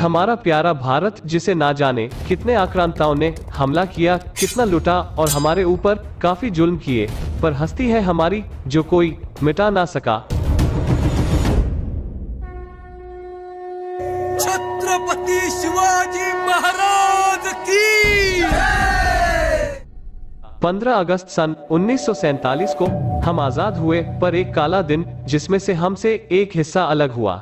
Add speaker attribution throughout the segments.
Speaker 1: हमारा प्यारा भारत, जिसे ना जाने कितने आक्रांताओं ने हमला किया, कितना लूटा और हमारे ऊपर काफी जुल्म किए, पर हस्ती है हमारी जो कोई मिटा ना सका।
Speaker 2: छत्रपति शिवाजी महाराज की।
Speaker 1: 15 अगस्त सन 1947 को हम आजाद हुए, पर एक काला दिन जिसमें से हमसे एक हिस्सा अलग हुआ।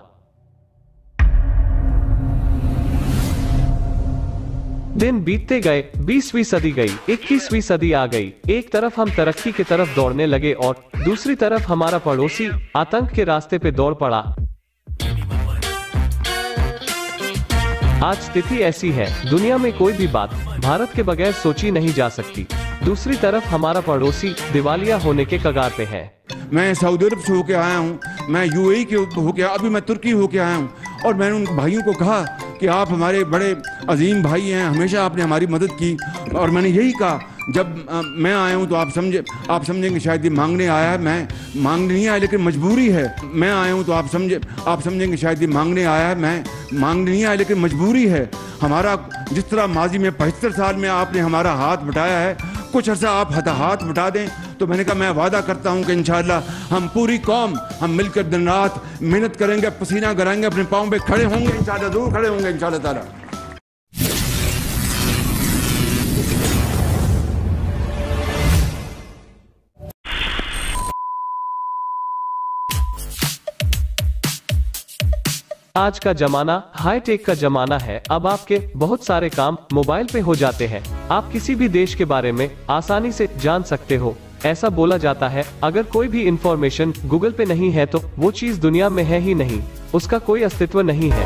Speaker 1: दिन बीतते गए, 20वीं सदी गई, 21वीं सदी आ गई। एक तरफ हम तरक्की की तरफ दौड़ने लगे और दूसरी तरफ हमारा पड़ोसी आतंक के रास्ते पे दौड़ पड़ा। आज स्थिति ऐसी है, दुनिया में कोई भी बात भारत के बगैर सोची नहीं जा सकती। दूसरी तरफ हमारा पड़ोसी दिवालिया होने के कगार पे है।
Speaker 3: मैं सऊदी अरब से होके आया हूँ, मैं यूएई के होके, अभी मैं तुर्की होके आया हूँ, और मैंने उन भाइयों को कहा कि आप हमारे बड़े अजीम भाई हैं, हमेशा आपने हमारी मदद की। और मैंने यही कहा, जब मैं आया हूँ तो आप समझेंगे शायद ये मांगने आया है। मैं मांगने नहीं आया, लेकिन मजबूरी है। मैं आया हूँ तो आप समझेंगे शायद ये मांगने आया है। मैं मांगने नहीं आया, लेकिन मजबूरी है। हमारा जिस तरह माजी में 75 साल में आपने हमारा हाथ बटाया है, कुछ अर्सा आप हाथ बटा दें। तो मैंने कहा मैं वादा करता हूं कि इंशाअल्लाह हम पूरी कौम हम मिलकर दिन रात मेहनत करेंगे, पसीना गराएंगे, अपने पाँव पे खड़े होंगे इंशाअल्लाह, जरूर खड़े होंगे इंशाअल्लाह ताला।
Speaker 1: आज का जमाना हाईटेक का जमाना है। अब आपके बहुत सारे काम मोबाइल पे हो जाते हैं। आप किसी भी देश के बारे में आसानी से जान सकते हो। ऐसा बोला जाता है, अगर कोई भी इंफॉर्मेशन गूगल पे नहीं है तो वो चीज दुनिया में है ही नहीं, उसका कोई अस्तित्व नहीं है।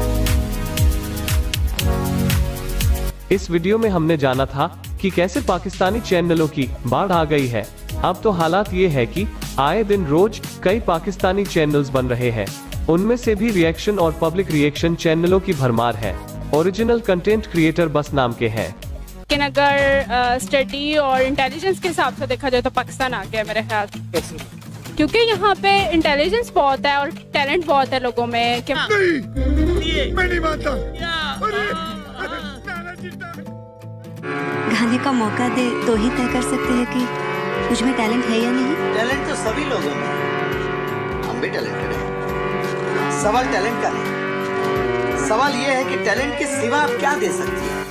Speaker 1: इस वीडियो में हमने जाना था कि कैसे पाकिस्तानी चैनलों की बाढ़ आ गई है। अब तो हालात ये है कि आए दिन रोज कई पाकिस्तानी चैनल्स बन रहे हैं। उनमें से भी रिएक्शन और पब्लिक रिएक्शन चैनलों की भरमार है। ओरिजिनल कंटेंट क्रिएटर बस नाम के हैं।
Speaker 4: लेकिन अगर स्टडी और इंटेलिजेंस के हिसाब से देखा जाए तो पाकिस्तान आ गया मेरे ख्याल, क्योंकि यहाँ पे इंटेलिजेंस बहुत है और टैलेंट बहुत है लोगों में।
Speaker 2: मैं नहीं मानता।
Speaker 5: गाने का मौका दे तो ही तय कर सकते हैं कि मुझ में टैलेंट है या नहीं।
Speaker 6: टैलेंट तो सभी लोगों में, हम भी टैलेंटेड हैं। सवाल टैलेंट का नहीं, सवाल यह है कि टैलेंट के सिवा आप क्या दे सकती है।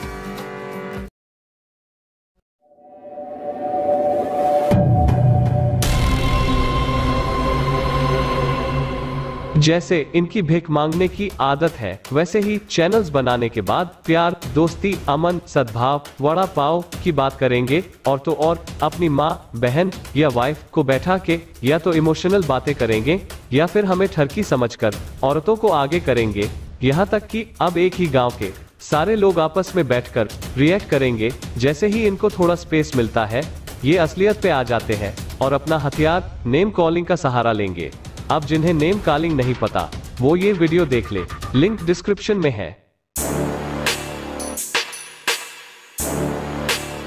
Speaker 1: जैसे इनकी भीख मांगने की आदत है, वैसे ही चैनल्स बनाने के बाद प्यार, दोस्ती, अमन, सद्भाव, वड़ा पाव की बात करेंगे और तो और अपनी माँ, बहन या वाइफ को बैठा के या तो इमोशनल बातें करेंगे या फिर हमें ठरकी समझकर औरतों को आगे करेंगे। यहाँ तक कि अब एक ही गांव के सारे लोग आपस में बैठकर रिएक्ट करेंगे। जैसे ही इनको थोड़ा स्पेस मिलता है, ये असलियत पे आ जाते हैं और अपना हथियार नेम कॉलिंग का सहारा लेंगे। अब जिन्हें नेम कॉलिंग नहीं पता वो ये वीडियो देख ले, लिंक डिस्क्रिप्शन में है।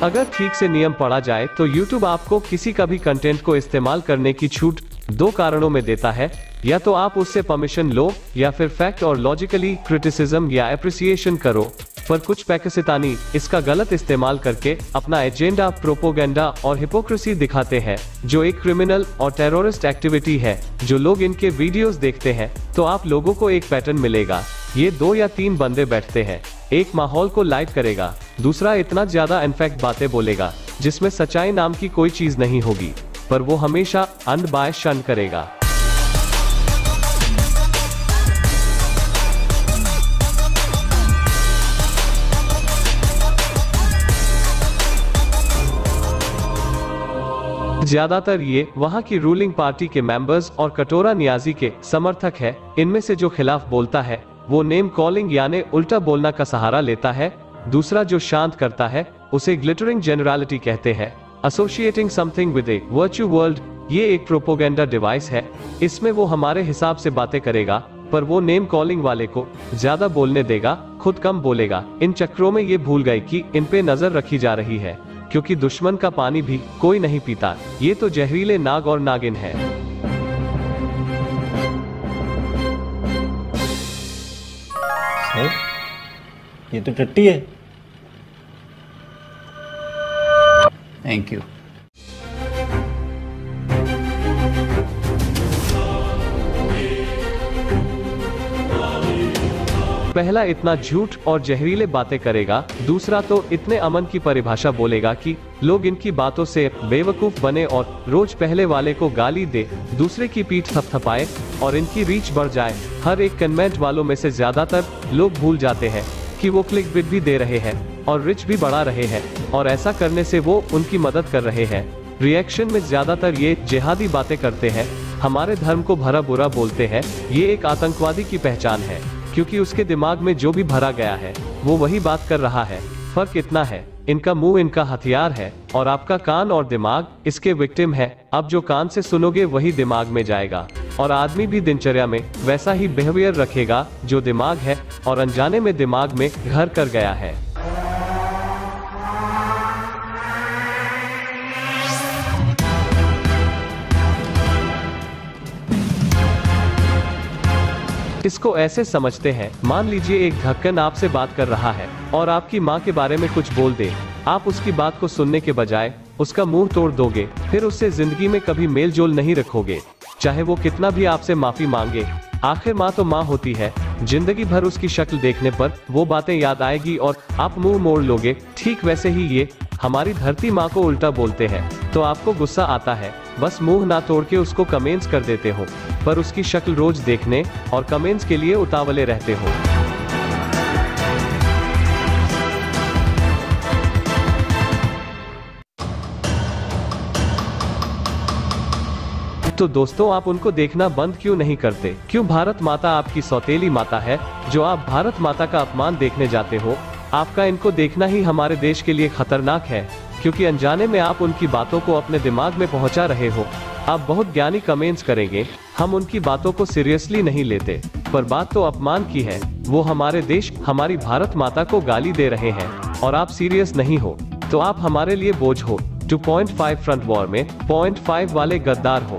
Speaker 1: अगर ठीक से नियम पढ़ा जाए तो YouTube आपको किसी का भी कंटेंट को इस्तेमाल करने की छूट 2 कारणों में देता है। या तो आप उससे परमिशन लो या फिर फैक्ट और लॉजिकली क्रिटिसिज्म या एप्रिसिएशन करो। पर कुछ पाकिस्तानी इसका गलत इस्तेमाल करके अपना एजेंडा, प्रोपोगेंडा और हिपोक्रेसी दिखाते हैं, जो एक क्रिमिनल और टेररिस्ट एक्टिविटी है। जो लोग इनके वीडियोस देखते हैं तो आप लोगों को एक पैटर्न मिलेगा। ये 2 या 3 बंदे बैठते हैं, एक माहौल को लाइट करेगा, दूसरा इतना ज्यादा इनफैक्ट बातें बोलेगा जिसमें सच्चाई नाम की कोई चीज नहीं होगी, पर वो हमेशा अनबायस्ड शन करेगा। ज्यादातर ये वहाँ की रूलिंग पार्टी के मेंबर्स और कटोरा नियाजी के समर्थक है। इनमें से जो खिलाफ बोलता है वो नेम कॉलिंग यानी उल्टा बोलना का सहारा लेता है। दूसरा जो शांत करता है उसे ग्लिटरिंग जनरलिटी कहते हैं। Associating something with A virtue world, ये एक प्रोपोगेंडा डिवाइस है। इसमें वो हमारे हिसाब से बातें करेगा, पर वो नेम कॉलिंग वाले को ज्यादा बोलने देगा, खुद कम बोलेगा। इन चक्रों में ये भूल गए कि इन पे नजर रखी जा रही है, क्योंकि दुश्मन का पानी भी कोई नहीं पीता। ये तो जहरीले नाग और नागिन है।
Speaker 7: सर, ये तो टट्टी है।
Speaker 6: Thank you.
Speaker 1: पहला इतना झूठ और जहरीले बातें करेगा, दूसरा तो इतने अमन की परिभाषा बोलेगा कि लोग इनकी बातों से बेवकूफ बने और रोज पहले वाले को गाली दे, दूसरे की पीठ थपथपाए और इनकी रीच बढ़ जाए। हर एक कमेंट वालों में से ज्यादातर लोग भूल जाते हैं कि वो क्लिकबिट भी दे रहे हैं और रिच भी बढ़ा रहे हैं, और ऐसा करने से वो उनकी मदद कर रहे हैं। रिएक्शन में ज्यादातर ये जिहादी बातें करते हैं, हमारे धर्म को भरा बुरा बोलते हैं। ये एक आतंकवादी की पहचान है, क्योंकि उसके दिमाग में जो भी भरा गया है वो वही बात कर रहा है। फर्क इतना है, इनका मुंह इनका हथियार है और आपका कान और दिमाग इसके विक्टिम है। अब जो कान से सुनोगे वही दिमाग में जाएगा, और आदमी भी दिनचर्या में वैसा ही बिहेवियर रखेगा जो दिमाग है और अनजाने में दिमाग में घर कर गया है। इसको ऐसे समझते हैं, मान लीजिए एक ढक्कन आपसे बात कर रहा है और आपकी माँ के बारे में कुछ बोल दे। आप उसकी बात को सुनने के बजाय उसका मुंह तोड़ दोगे, फिर उससे जिंदगी में कभी मेल जोल नहीं रखोगे, चाहे वो कितना भी आपसे माफी मांगे। आखिर माँ तो माँ होती है, जिंदगी भर उसकी शक्ल देखने पर वो बातें याद आएगी और आप मुंह मोड़ लोगे। ठीक वैसे ही ये हमारी धरती माँ को उल्टा बोलते हैं तो आपको गुस्सा आता है, बस मुंह ना तोड़ के उसको कमेंट्स कर देते हो, पर उसकी शक्ल रोज देखने और कमेंट्स के लिए उतावले रहते हो। तो दोस्तों, आप उनको देखना बंद क्यों नहीं करते? क्यों भारत माता आपकी सौतेली माता है जो आप भारत माता का अपमान देखने जाते हो? आपका इनको देखना ही हमारे देश के लिए खतरनाक है, क्योंकि अनजाने में आप उनकी बातों को अपने दिमाग में पहुंचा रहे हो। आप बहुत ज्ञानी कमेंट्स करेंगे, हम उनकी बातों को सीरियसली नहीं लेते, पर बात तो अपमान की है। वो हमारे देश, हमारी भारत माता को गाली दे रहे हैं और आप सीरियस नहीं हो, तो आप हमारे लिए बोझ हो। 2.5 फ्रंट वॉर में 0.5 वाले गद्दार हो,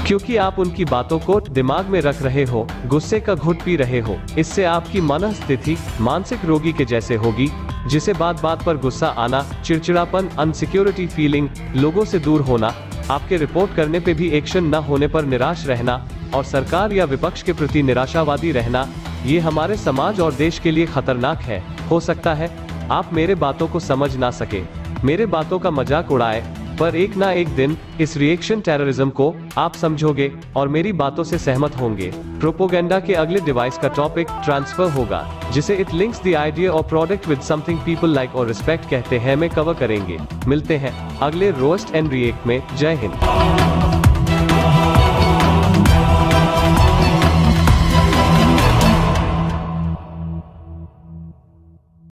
Speaker 1: क्योंकि आप उनकी बातों को दिमाग में रख रहे हो, गुस्से का घुट पी रहे हो। इससे आपकी मनस्थिति मानसिक रोगी के जैसे होगी, जिसे बात बात पर गुस्सा आना, चिड़चिड़ापन, अनसिक्योरिटी फीलिंग, लोगों से दूर होना, आपके रिपोर्ट करने पे भी एक्शन न होने पर निराश रहना और सरकार या विपक्ष के प्रति निराशावादी रहना। ये हमारे समाज और देश के लिए खतरनाक है। हो सकता है आप मेरे बातों को समझ ना सके, मेरे बातों का मजाक उड़ाए, पर एक ना एक दिन इस रिएक्शन टेररिज्म को आप समझोगे और मेरी बातों से सहमत होंगे। प्रोपोगेंडा के अगले डिवाइस का टॉपिक ट्रांसफर होगा, जिसे इट लिंक्स द आइडिया और product with something people like और रिस्पेक्ट कहते हैं, में कवर करेंगे। मिलते हैं अगले रोस्ट एंड रिएक्ट में। जय हिंद।